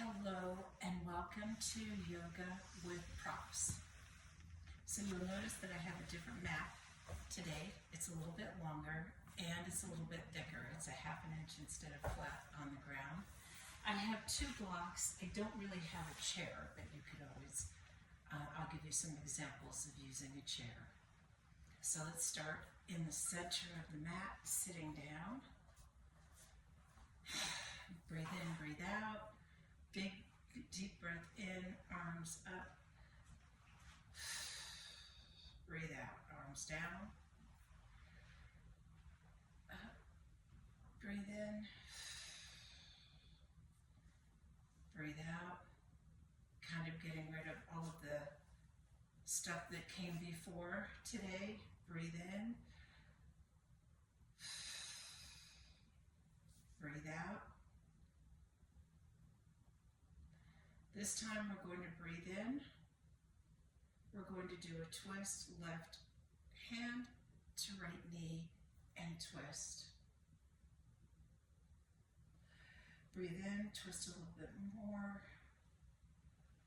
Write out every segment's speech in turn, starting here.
Hello and welcome to Yoga with Props. So you'll notice that I have a different mat today. It's a little bit longer and it's a little bit thicker. It's a ½ inch instead of flat on the ground. I have two blocks. I don't really have a chair, but you could always, I'll give you some examples of using a chair. So let's start in the center of the mat, sitting down. Breathe in, breathe out. Big, deep breath in, arms up. Breathe out, arms down. Up. Breathe in. Breathe out. Kind of getting rid of all of the stuff that came before today. Breathe in. Breathe out. This time we're going to breathe in. We're going to do a twist, left hand to right knee and twist. Breathe in, twist a little bit more.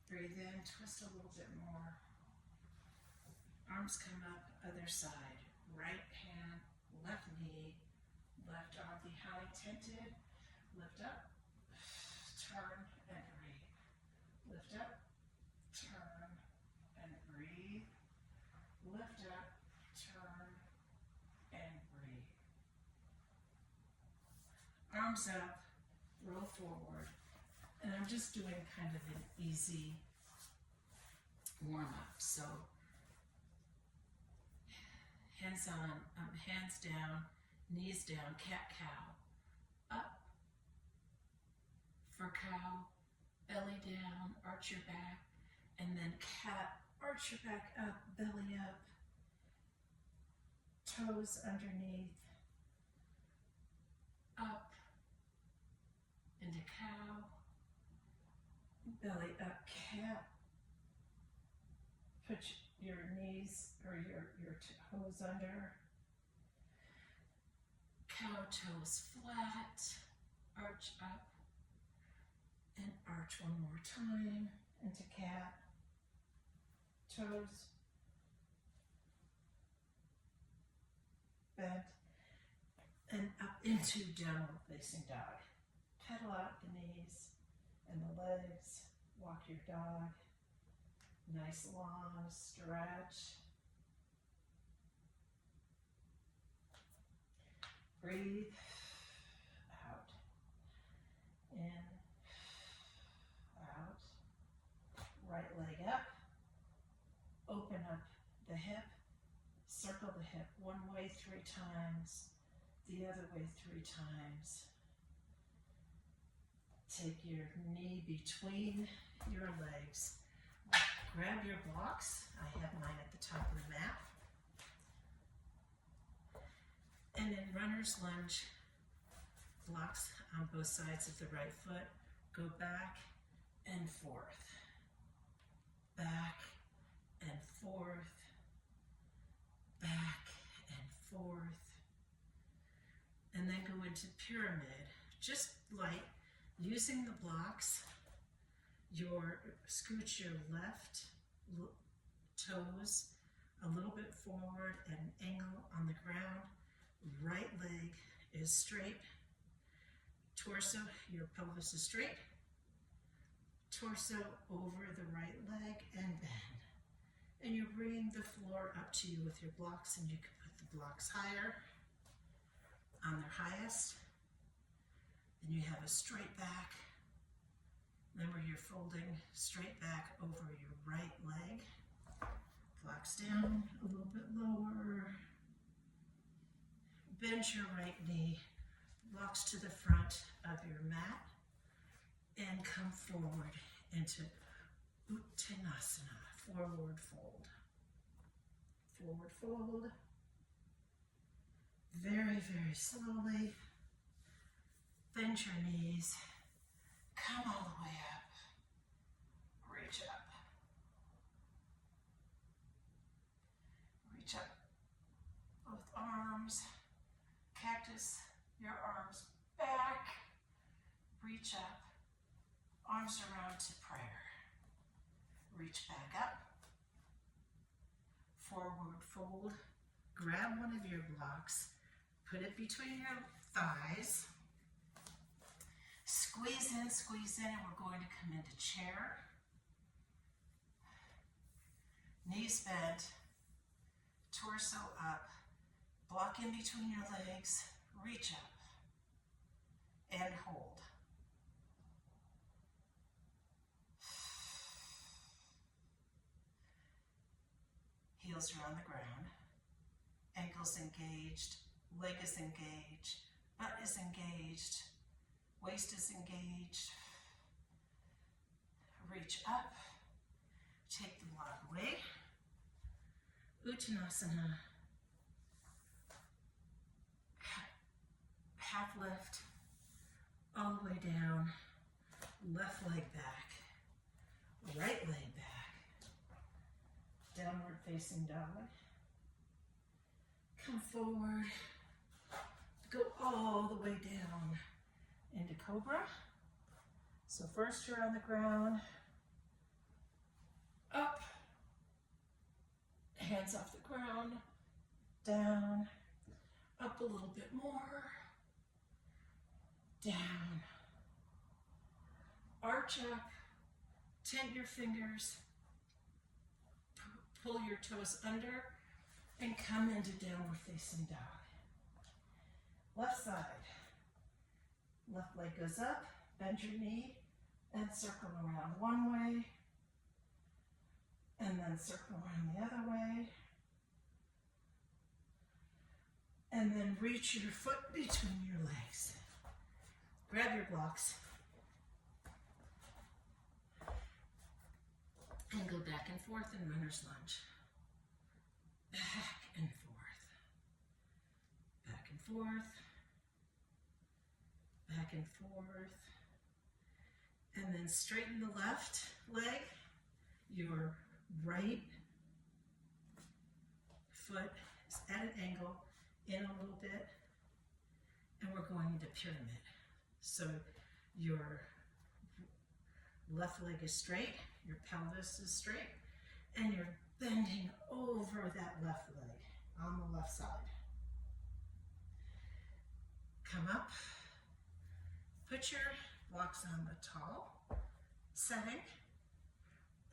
Breathe in, twist a little bit more. Arms come up, other side. Right hand, left knee, left arm behind, tented. Lift up, turn and breathe. Lift up, turn and breathe. Lift up, turn and breathe. Arms up, roll forward. And I'm just doing kind of an easy warm-up. So hands on, hands down, knees down, cat-cow. Up for cow, belly down, arch your back, and then cat, arch your back up, belly up, toes underneath, up, into cow, belly up, cat, put your knees or your toes under, cow, toes flat, arch up, and arch one more time, into cat, toes, bent, and up into downward facing dog. Pedal out the knees and the legs, walk your dog, nice long stretch. Breathe out, in, out, right leg up, open up the hip, circle the hip one way 3 times, the other way 3 times. Take your knee between your legs. Grab your blocks. I have mine at the top of the mat. And in runner's lunge, blocks on both sides of the right foot. Go back and forth. Back and forth. Back and forth. And then go into pyramid. Just like using the blocks, scooch your left toes a little bit forward at an angle on the ground. Right leg is straight. Torso, your pelvis is straight. Torso over the right leg and bend. And you're bringing the floor up to you with your blocks, and you can put the blocks higher on their highest. Then you have a straight back. Remember, you're folding straight back over your right leg. Blocks down a little bit lower. Bend your right knee, blocks to the front of your mat, and come forward into Uttanasana, forward fold. Forward fold. Very, very slowly. Bend your knees. Come all the way up. Reach up. Reach up. Both arms. Cactus your arms back. Reach up. Arms around to prayer. Reach back up. Forward fold. Grab one of your blocks. Put it between your thighs. Squeeze in, and we're going to come into chair. Knees bent, torso up, block in between your legs, reach up, and hold. Heels are on the ground, ankles engaged, leg is engaged, butt is engaged, waist is engaged. Reach up, take the block away. Uttanasana. Half lift, all the way down. Left leg back, right leg back. Downward facing dog. Come forward. Go all the way down into cobra. So first you're on the ground. Up. Hands off the ground. Down. Up a little bit more. Down. Arch up. Tent your fingers. Pull your toes under and come into downward facing dog. Left side. Left leg goes up, bend your knee, and circle around one way, and then circle around the other way, and then reach your foot between your legs. Grab your blocks, and go back and forth in runner's lunge. Back and forth. Back and forth. Back and forth. And then straighten the left leg. Your right foot is at an angle, in a little bit, and we're going into pyramid. So your left leg is straight, your pelvis is straight, and you're bending over that left leg on the left side. Come up, put your blocks on the tall setting,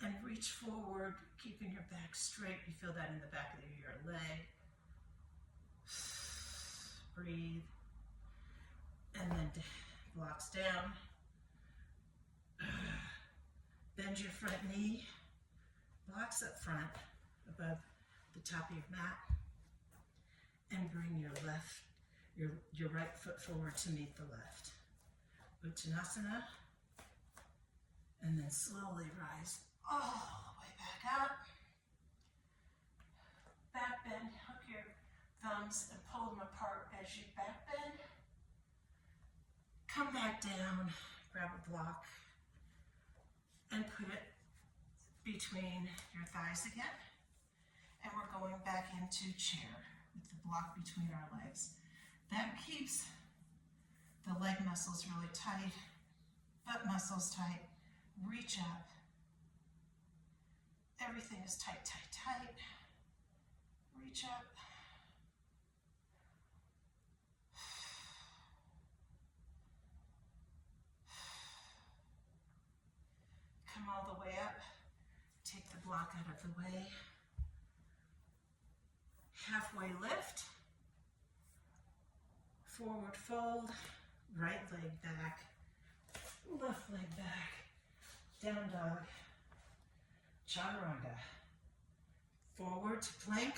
and reach forward, keeping your back straight. You feel that in the back of your leg. Breathe, and then blocks down. Bend your front knee, blocks up front above the top of your mat, and bring your right foot forward to meet the left. Uttanasana, and then slowly rise all the way back up. Back bend, hook your thumbs and pull them apart as you back bend. Come back down, grab a block, and put it between your thighs again. And we're going back into chair with the block between our legs. That keeps the leg muscles really tight, butt muscles tight. Reach up. Everything is tight, tight, tight. Reach up. Come all the way up. Take the block out of the way. Halfway lift. Forward fold. Right leg back. Left leg back. Down dog. Chaturanga. Forward to plank.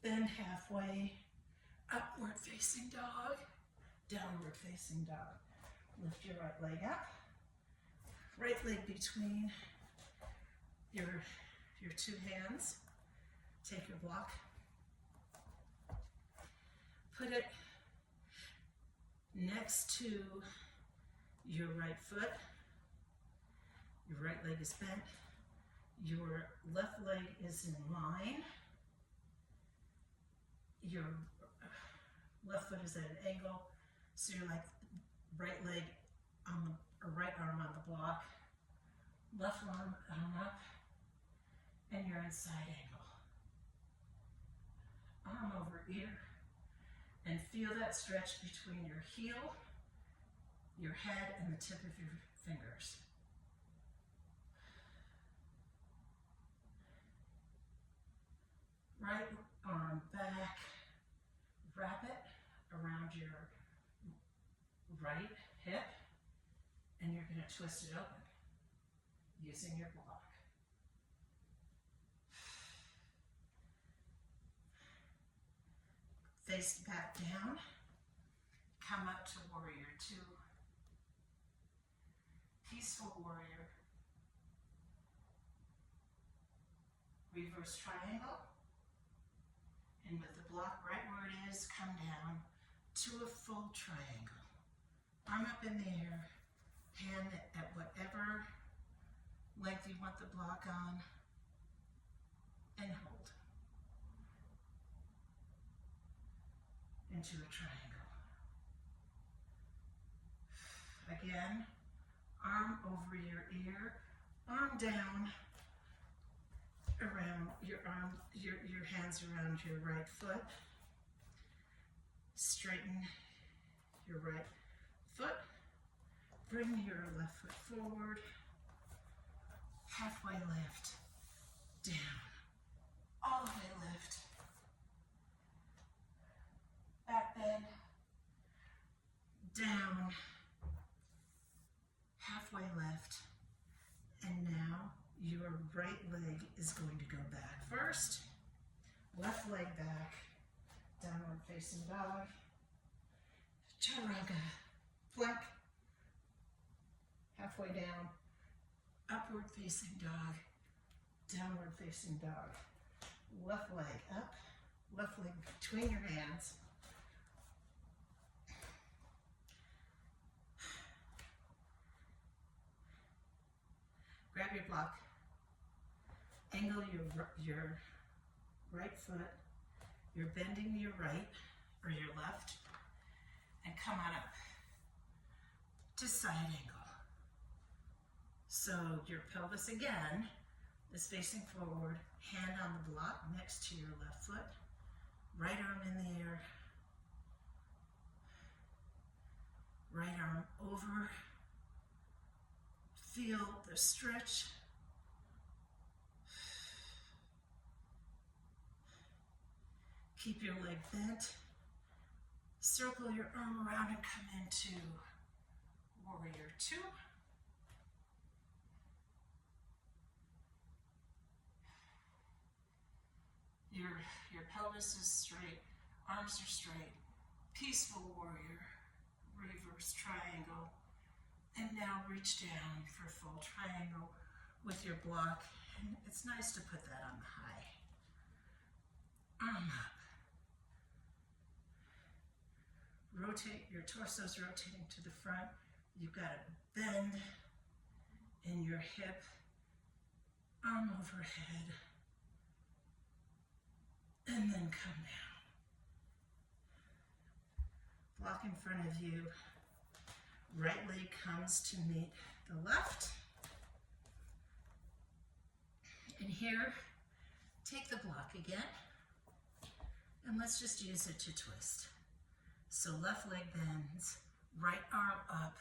Bend halfway. Upward facing dog. Downward facing dog. Lift your right leg up. Right leg between your two hands. Take your block. Put it next to your right foot. Your right leg is bent. Your left leg is in line. Your left foot is at an angle. So you're like right leg on or right arm on the block, left arm up, and you're in side angle. Arm over ear, and feel that stretch between your heel, your head, and the tip of your fingers. Right arm back, wrap it around your right hip, and you're going to twist it open using your block. Face back down, come up to warrior two, peaceful warrior, reverse triangle, and with the block right where it is, come down to a full triangle. Arm up in the air, hand at whatever length you want the block on, and hold into a triangle. Again, arm over your ear, arm down around your arm, your hands around your right foot. Straighten your right foot. Bring your left foot forward. Halfway lift. Down. All the way lift. Back bend. Down. Halfway lift. And now your right leg is going to go back first. Left leg back. Downward facing dog. Chaturanga. Plank. Halfway down. Upward facing dog. Downward facing dog. Left leg up. Left leg between your hands. Grab your block. Angle your right foot. You're bending your right or your left, and come on up to side angle. So your pelvis again is facing forward, hand on the block next to your left foot, right arm in the air, right arm over. Feel the stretch. Keep your leg bent. Circle your arm around and come into warrior two. Your pelvis is straight, arms are straight. Peaceful warrior, reverse triangle. And now reach down for full triangle with your block. And it's nice to put that on the high. Arm up. Rotate, your torso's rotating to the front. You've got a bend in your hip, arm overhead, and then come down. Block in front of you. Right leg comes to meet the left. And here, take the block again, and let's just use it to twist. So left leg bends, right arm up.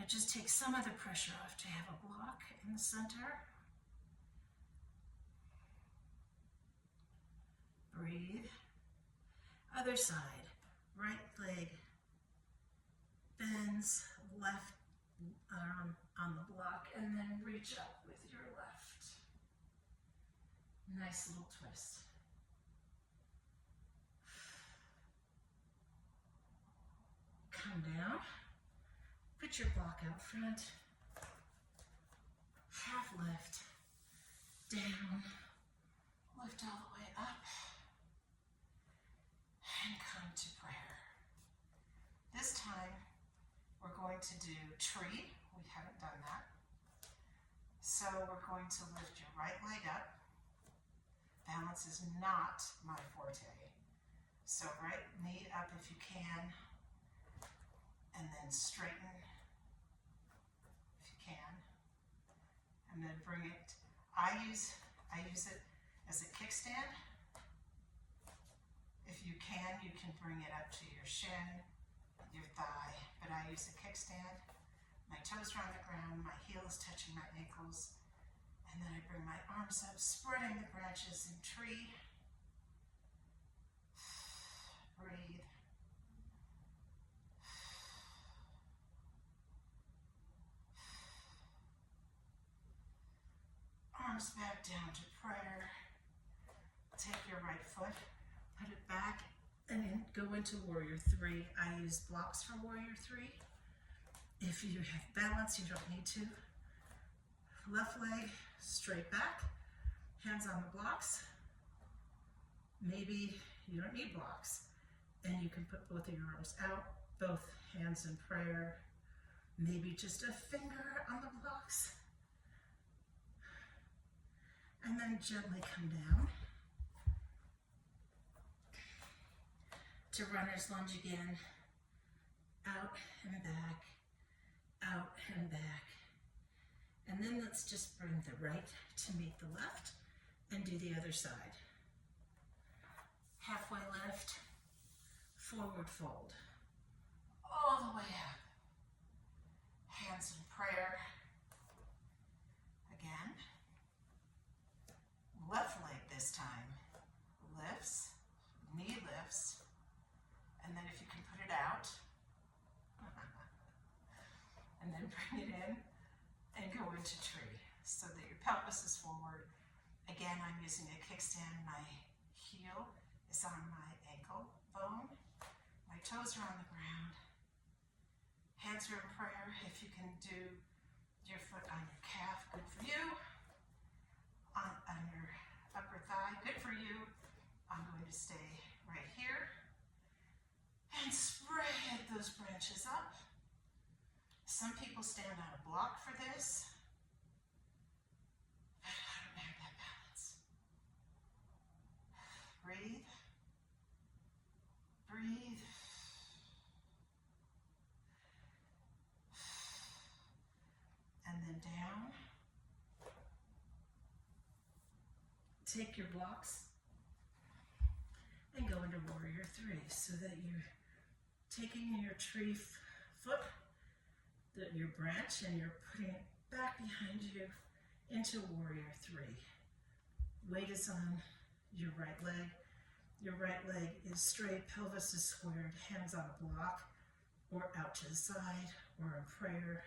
It just takes some of the pressure off to have a block in the center. Breathe. Other side, right leg bends, left arm on the block, and then reach up with your left. Nice little twist. Come down, put your block out front, half lift, down, lift all the way up, and come to prayer. This time, we're going to do tree. We haven't done that. So we're going to lift your right leg up. Balance is not my forte. So right knee up if you can, and then straighten gonna bring it, I use it as a kickstand. If you can bring it up to your shin, your thigh, but I use a kickstand. My toes are on the ground, my heel is touching my ankles, and then I bring my arms up, spreading the branches in tree. Breathe. Arms back down to prayer. Take your right foot, put it back, and then go into Warrior Three. I use blocks for Warrior Three. If you have balance, you don't need to. Left leg straight back, hands on the blocks. Maybe you don't need blocks, and you can put both of your arms out, both hands in prayer. Maybe just a finger on the blocks. And then gently come down to runner's lunge again. Out and back, out and back. And then let's just bring the right to meet the left and do the other side. Halfway lift, forward fold. All the way up. Hands in prayer. Again. Left leg this time lifts, knee lifts, and then if you can put it out, and then bring it in and go into tree so that your pelvis is forward. Again, I'm using a kickstand. My heel is on my ankle bone. My toes are on the ground. Hands are in prayer. If you can do your foot on your calf, good for you. On your upper thigh, good for you. I'm going to stay right here and spread those branches up. Some people stand on a block for this, but I don't have that balance. Breathe, breathe. And then down. Take your blocks and go into Warrior Three so that you're taking your tree foot, your branch, and you're putting it back behind you into Warrior Three. Weight is on your right leg. Your right leg is straight, pelvis is squared, hands on a block or out to the side or in prayer.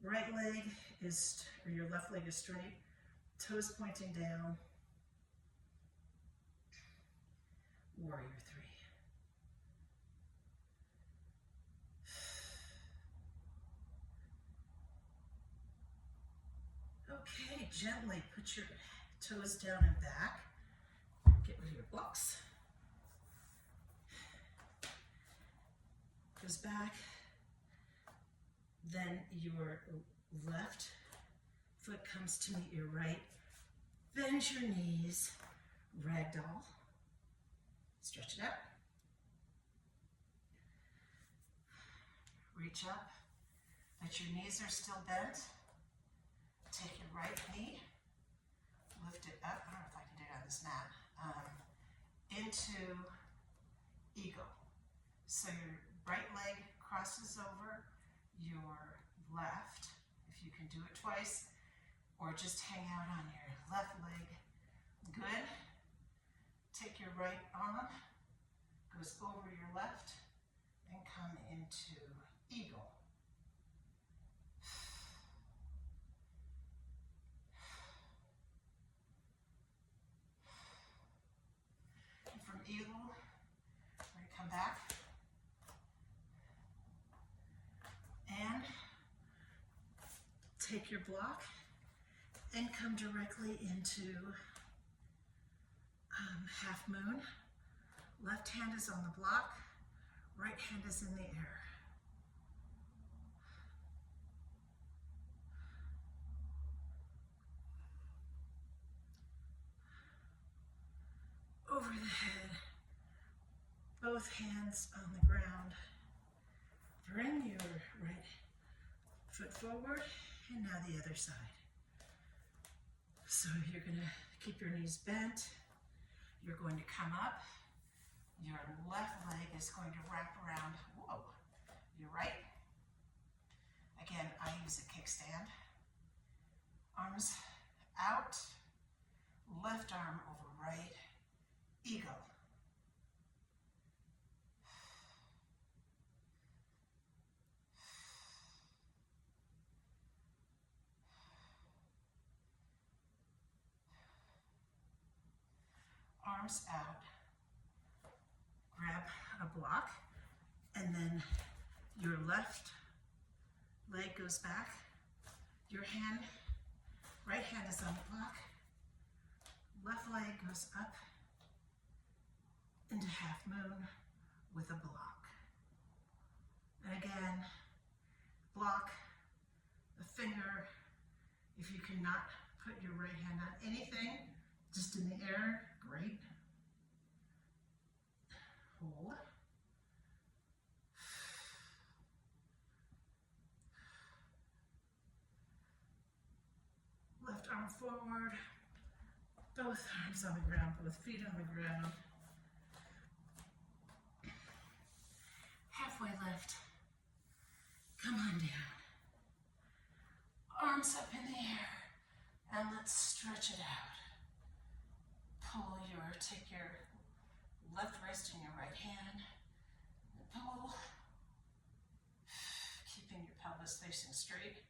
Right leg is, or your left leg is straight. Toes pointing down. Warrior Three. Okay, gently put your toes down and back. Get rid of your blocks. Goes back. Then your left foot comes to meet your right. Bend your knees, ragdoll. Stretch it out. Reach up, but your knees are still bent. Take your right knee, lift it up. I don't know if I can do it on this mat. Into eagle. So your right leg crosses over your left. If you can do it twice, or just hang out on your left leg. Good. Take your right arm, goes over your left, and come into eagle. And from eagle, we're going to come back. And take your block and come directly into half moon. Left hand is on the block, right hand is in the air. Over the head, both hands on the ground. Bring your right foot forward, and now the other side. So you're gonna keep your knees bent. You're going to come up. Your left leg is going to wrap around, whoa, your right. Again, I use a kickstand. Arms out, left arm over right, eagle. Arms out, grab a block, and then your left leg goes back, your hand, right hand is on the block, left leg goes up into half moon with a block. And again, block, a finger, if you cannot put your right hand on anything, just in the air, great. Hold. Left arm forward, both arms on the ground, both feet on the ground. Halfway lift. Come on down. Arms up in the air, and let's stretch it out. Take your left wrist in your right hand, and pull, keeping your pelvis facing straight.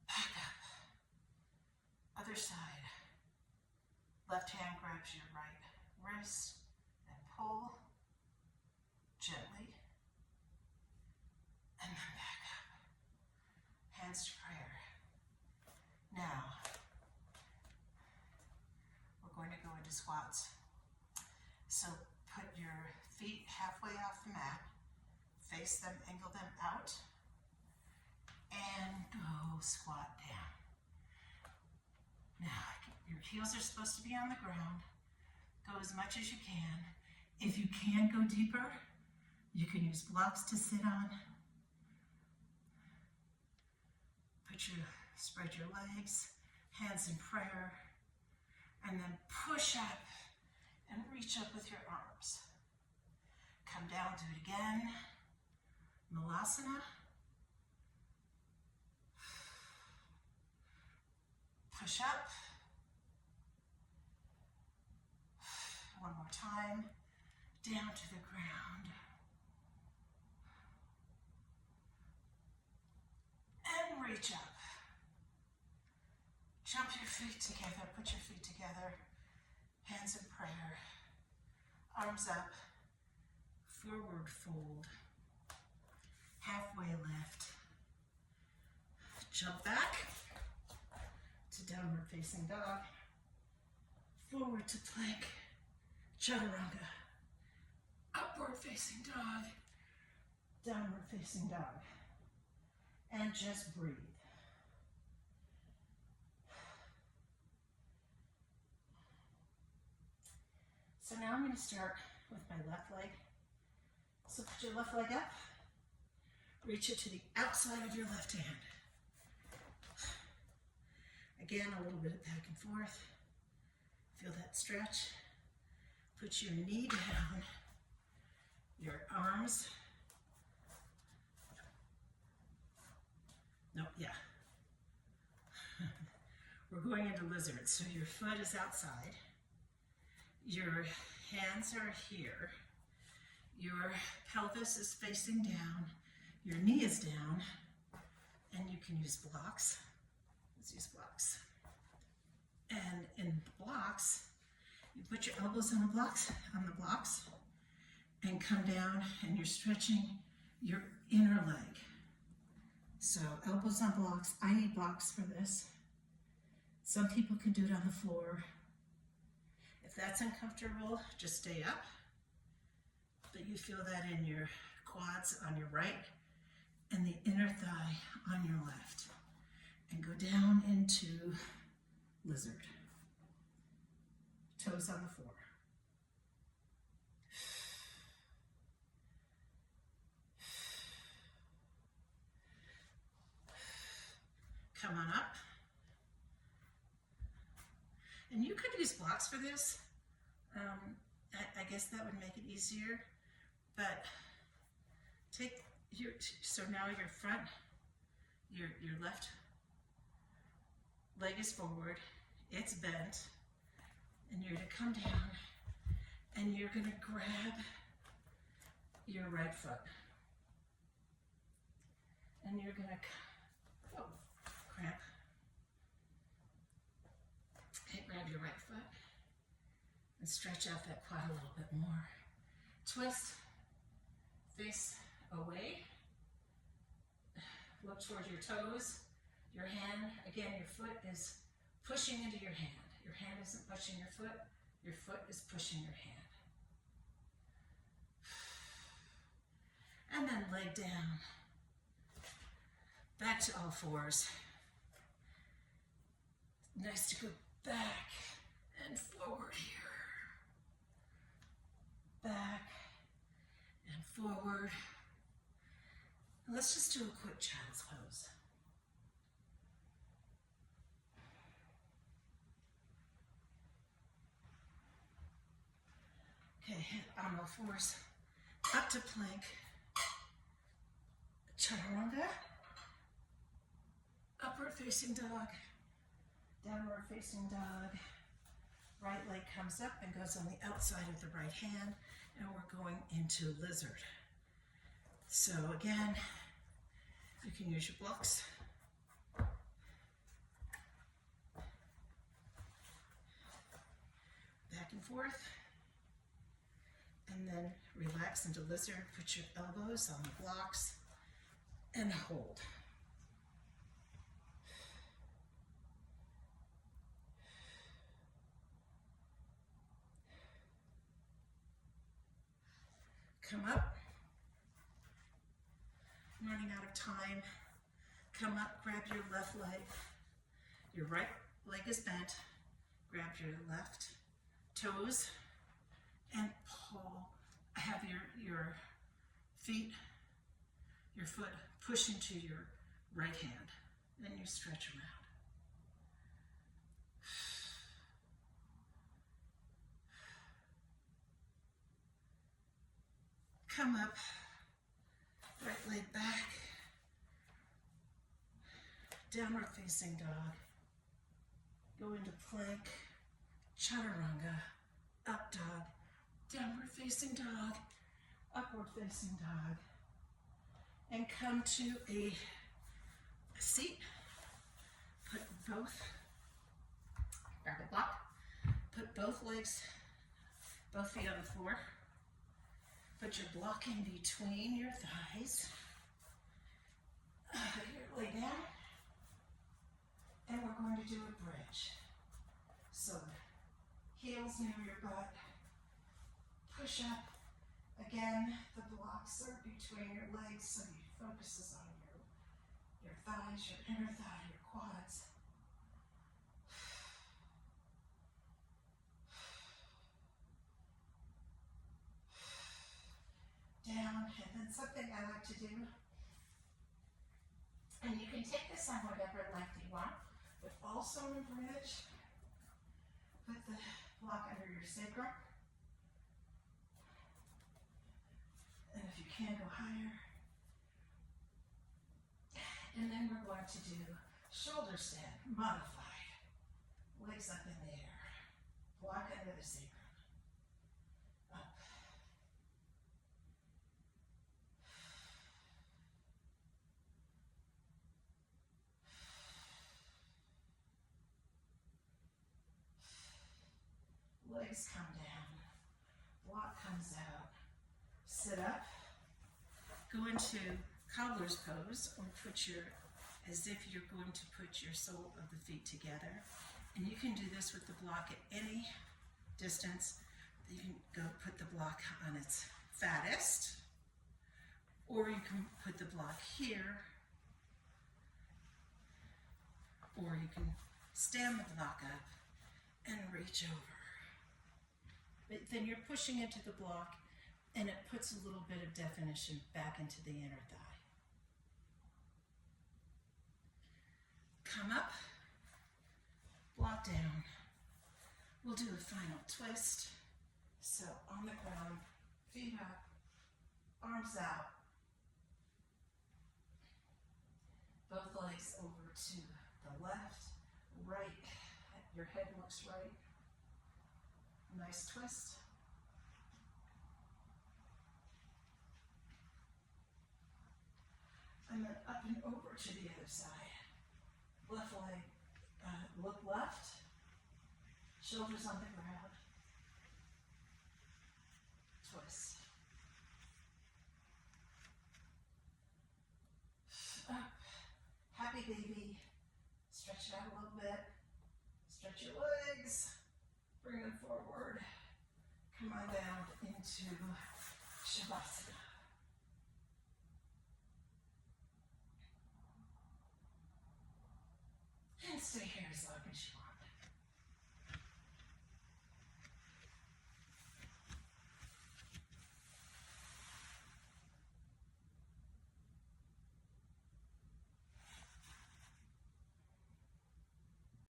Back up. Other side. Left hand grabs your right wrist and pull gently, and then back up. Hands to prayer. Now, going to go into squats. So put your feet halfway off the mat, face them, angle them out, and go squat down. Now, your heels are supposed to be on the ground. Go as much as you can. If you can go deeper, you can use blocks to sit on. Spread your legs, hands in prayer. And then push up and reach up with your arms. Come down, do it again. Malasana. Push up. One more time. Down to the ground. And reach up. Jump your feet together, put your feet together, hands in prayer, arms up, forward fold, halfway lift, jump back to downward facing dog, forward to plank, chaturanga, upward facing dog, downward facing dog, and just breathe. So now I'm going to start with my left leg. So put your left leg up, reach it to the outside of your left hand. Again, a little bit of back and forth. Feel that stretch. Put your knee down, your arms. No, yeah. We're going into lizard, so your foot is outside. Your hands are here. Your pelvis is facing down. Your knee is down. And you can use blocks. Let's use blocks. And in blocks, you put your elbows on the blocks, and come down, and you're stretching your inner leg. So elbows on blocks. I need blocks for this. Some people can do it on the floor. If that's uncomfortable, just stay up. But you feel that in your quads on your right and the inner thigh on your left. And go down into lizard. Toes on the floor. Come on up. use blocks for this. I guess that would make it easier, but take your, so now your front, your left leg is forward, it's bent, and you're gonna come down and you're gonna grab your right foot. And you're gonna, oh, cramp. Okay, grab your right foot and stretch out that quad a little bit more. Twist, face away. Look towards your toes. Your hand, again, your foot is pushing into your hand. Your hand isn't pushing your foot is pushing your hand. And then lay down. Back to all fours. Nice to go back and forward here. Back and forward. Let's just do a quick child's pose. Okay, on all fours, up to plank, chaturanga, upward facing dog, downward facing dog, right leg comes up and goes on the outside of the right hand, and we're going into lizard. So again, you can use your blocks. Back and forth. And then relax into lizard, put your elbows on the blocks and hold. Come up. I'm running out of time. Come up, grab your left leg. Your right leg is bent. Grab your left toes and pull. Have your feet, your foot push into your right hand. Then you stretch around. Come up, right leg back, downward facing dog, go into plank, chaturanga, up dog, downward facing dog, upward facing dog, and come to a seat. Put both, grab a block, put both legs, both feet on the floor. Put your block in between your thighs. Here, lay down. And we're going to do a bridge. So heels near your butt. Push up. Again, the blocks are between your legs, so you focus on your thighs, your inner thigh, your quads. Down, and then something I like to do, and you can take this on whatever length you want, but also in a bridge, put the block under your sacrum, and if you can, go higher, and then we're going to do shoulder stand, modified, legs up in the air, block under the sacrum. Legs come down, block comes out, sit up, go into cobbler's pose, or as if you're going to put your sole of the feet together. And you can do this with the block at any distance. You can go put the block on its fattest, or you can put the block here, or you can stand the block up and reach over. But then you're pushing into the block, and it puts a little bit of definition back into the inner thigh. Come up, block down, We'll do a final twist. So on the ground, feet up, arms out. Both legs over to the left, right. Your head looks right. Nice twist. And then up and over to the other side. Left leg, look left. Shoulders on the ground. Twist. Up. Happy baby. Stretch it out a little bit. Stretch your legs. Bring them forward. Come on down into Shavasana.